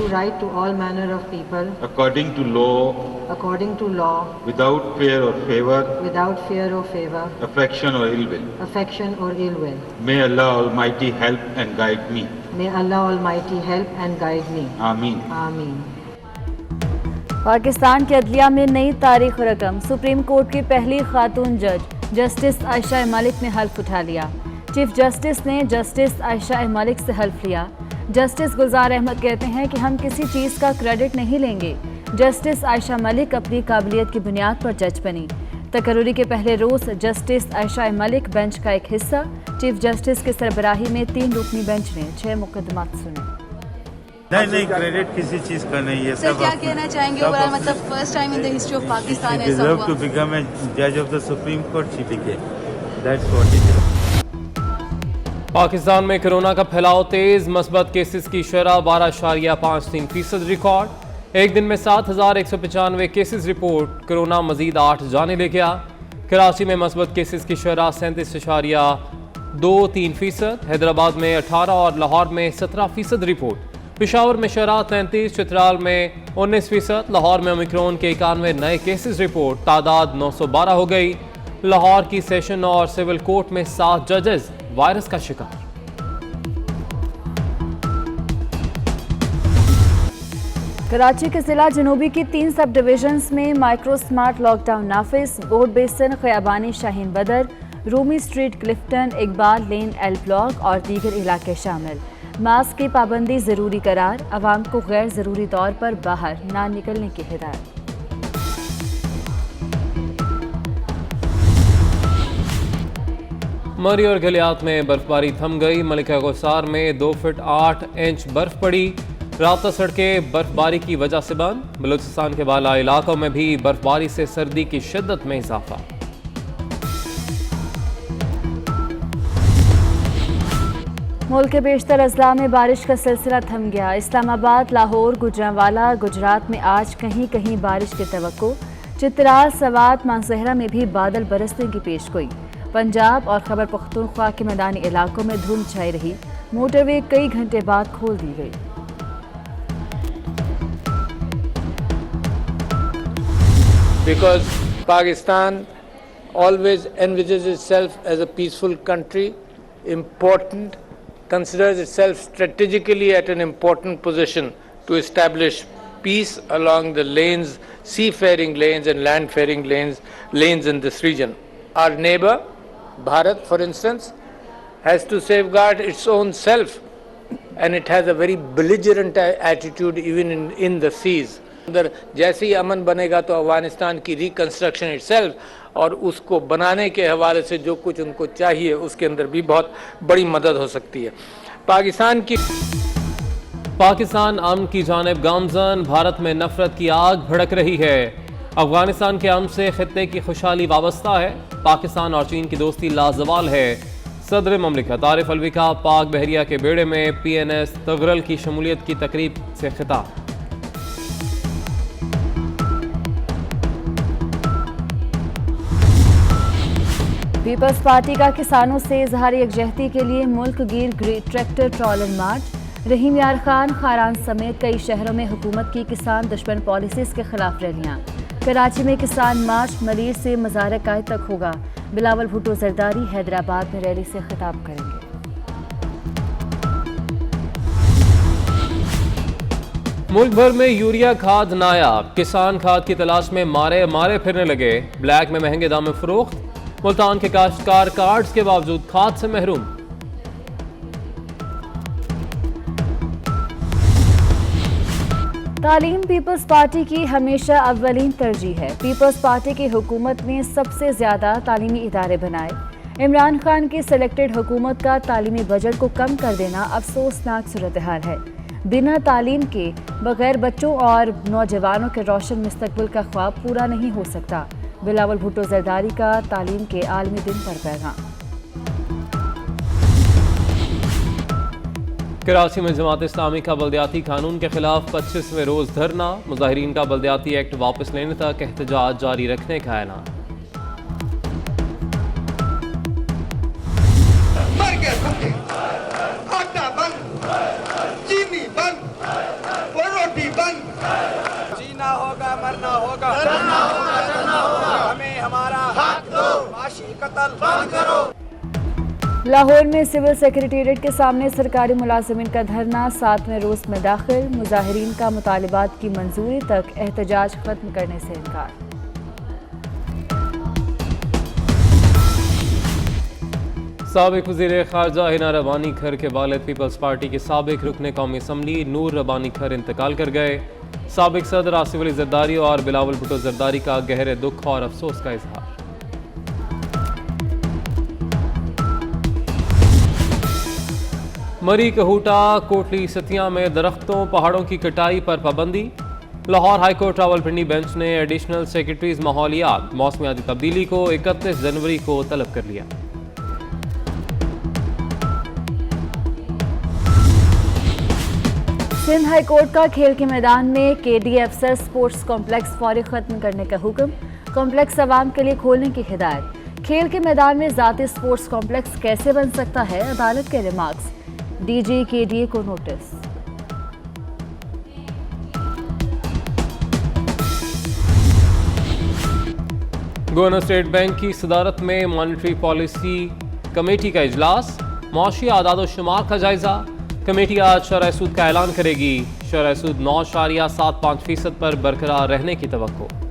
do right to all manner of people according to law, without fear or favor, affection or ill will. May Allah Almighty help and guide me. Ameen. Pakistan की अदलिया में नई तारीख रकम। Supreme court की पहली खातून जज justice Ayesha Malik ने हल्फ उठा लिया। चीफ जस्टिस ने जस्टिस आयशा मलिक से हल्फ लिया। जस्टिस गुलजार अहमद कहते हैं कि हम किसी चीज़ का क्रेडिट नहीं लेंगे। जस्टिस आयशा मलिक अपनी काबिलियत की बुनियाद पर जज बनी। तकर्री के पहले रोज़ जस्टिस आयशा मलिक बेंच का एक हिस्सा। चीफ जस्टिस की सरबराही में 3 रुकनी बेंच ने 6 मुकदमात सुने। नहीं, क्रेडिट किसी चीज का नहीं है। सर क्या कहना चाहेंगे ओवरऑल, मतलब first time in the history of Pakistan ऐसा हुआ? टू बिकम ए जज of the supreme court she became, that's what it is. Pakistan में कोरोना का फैलाव तेज। मस्बत केसेस की शरह 12.53% रिकॉर्ड। एक दिन में 7,195 केसेस रिपोर्ट। कोरोना मजीद 8 जाने ले गया। कराची में मस्बत केसेस की शरह 37.23%। हैदराबाद में 18 और लाहौर में 17% रिपोर्ट। पेशावर में शरह 33, चित्राल में 19%। लाहौर में ओमिक्रॉन के 91 नए केसेस रिपोर्ट। तादाद 912 हो गई। लाहौर की सेशन और सिविल कोर्ट में 7 जजेस वायरस का शिकार। कराची के जिला जनूबी की 3 सब डिविजन्स में माइक्रो स्मार्ट लॉकडाउन नाफिज। बोर्ड बेसन, खयाबानी, शाहीन बदर, रूमी स्ट्रीट, क्लिफ्टन, इकबाल लेन, एल ब्लॉक और दीगर इलाके शामिल। मास्क की पाबंदी ज़रूरी करार। अवाम को गैर ज़रूरी तौर पर बाहर ना निकलने की हिदायत। मरी और गलियात में बर्फबारी थम गई। मलिका गौसार में 2 फुट 8 इंच बर्फ पड़ी। राब्ता सड़कें बर्फबारी की वजह से बंद। बलूचिस्तान के बाला इलाकों में भी बर्फबारी से सर्दी की शिद्दत में इजाफा। मुल्क के बेशतर अजला में बारिश का सिलसिला थम गया। इस्लामाबाद, लाहौर, गुजरांवाला, गुजरात में आज कहीं कहीं बारिश की तवक्को। चित्राल, सवात, मानसहरा में भी बादल बरसने की पेशगोई। पंजाब और खैबर पख्तूनख्वा के मैदानी इलाकों में धुंध छाई रही। मोटरवे कई घंटे बाद खोल दी गई। Because Pakistan always envisages itself as a peaceful country, important, considers itself strategically at an important position to establish peace along the lanes, seafaring lanes and landfaring lanes in this region. Our neighbor, Bharat, for instance, has to safeguard its own self, and it has a very belligerent attitude even in the seas. अंदर जैसे ही अमन बनेगा तो अफगानिस्तान की reconstruction itself और उसको बनाने के हवाले से जो कुछ उनको चाहिए उसके अंदर भी बहुत बड़ी मदद हो सकती है। पाकिस्तान अमन की जानिब गामजन। भारत में नफरत की आग भड़क रही है। अफगानिस्तान के अमन से खित्ते की खुशहाली वाबस्ता है। पाकिस्तान और चीन की दोस्ती लाजवाल है। सदर ममलिकत आरिफ अलवी का पाक बहरिया के बेड़े में PNS तगरल की शमूलियत की तकरीब से खिताब। पीपल्स पार्टी का किसानों से इजहार यकजहती के लिए मुल्क गिर ट्रैक्टर ट्रॉलर मार्च। रहीम यार खान, खारान समेत कई शहरों में हुकूमत की किसान दुश्मन पॉलिसीज के खिलाफ रैलियां। कराची में किसान मार्च मलीर से मज़ार कायद तक होगा। बिलावल भुट्टो जरदारी हैदराबाद में रैली से खिताब करेंगे। मुल्क भर में यूरिया खाद नायाब। किसान खाद की तलाश में मारे फिरने लगे। ब्लैक में महंगे दाम में फरोख्त। मुल्तान के काश्तकार कार्ड्स के बावजूद खाद से महरूम। तालीम पीपल्स पार्टी की हमेशा अव्वलीन तरजीह है। पीपल्स पार्टी की हुकूमत ने सबसे ज्यादा तालीमी इदारे बनाए। इमरान खान की सिलेक्टेड हुकूमत का तालीमी बजट को कम कर देना अफसोसनाक सूरत हाल है। बिना तालीम के बगैर बच्चों और नौजवानों के रोशन मुस्तकबिल का ख्वाब पूरा नहीं हो सकता। बिलावल भुट्टो जरदारी का तालीम के आलमी दिन पर पैगाम। कराची में जमात इस्लामी का बल्दियाती कानून के खिलाफ 25वें रोज धरना। मुजाहिरीन का बल्दियाती एक्ट वापस लेने तक एहतजाज जारी रखने का ऐलान। आटा बंद, चीनी बंद, लाहौर में सिविल सेक्रेटेरिएट के सामने सरकारी मुलाजिमीन का धरना 7वें रोज में दाखिल। मुजाहिरीन का मुतालिबात की मंजूरी तक एहतजाज खत्म करने से इनकार। साबिक वज़ीर ख़ारजा हिना रबानी खर के वालिद पीपल्स पार्टी के साबिक रुकन कौमी असम्बली नूर रबानी खर इंतकाल कर गए। साबिक सदर आसिफ अली जरदारी और बिलावल भुट्टो जरदारी का गहरे दुख और अफसोस का इजहार। मरी कहूटा कोटली सतिया में दरख्तों पहाड़ों की कटाई पर पाबंदी। लाहौर हाईकोर्ट रावलपिंडी बेंच ने एडिशनल सेक्रेटरीज माहौलियात मौसमियाती तब्दीली को 31 जनवरी को तलब कर लिया। सिंध हाई कोर्ट का खेल के मैदान में केडी अफसर स्पोर्ट्स कॉम्प्लेक्स फौरी खत्म करने का हुक्म। कॉम्प्लेक्स आवाम के लिए खोलने की हिदायत। खेल के मैदान में ज़ाती स्पोर्ट्स कॉम्प्लेक्स कैसे बन सकता है, अदालत के रिमार्क्स। डीजी केडीए को नोटिस। गवर्नर स्टेट बैंक की सदारत में मॉनेटरी पॉलिसी कमेटी का इजलास। मौशी आदाद-ओ-शुमार का जायजा। कमेटी आज शरह सूद का ऐलान करेगी। शरह सूद 9.75% पर बरकरार रहने की तवक्को।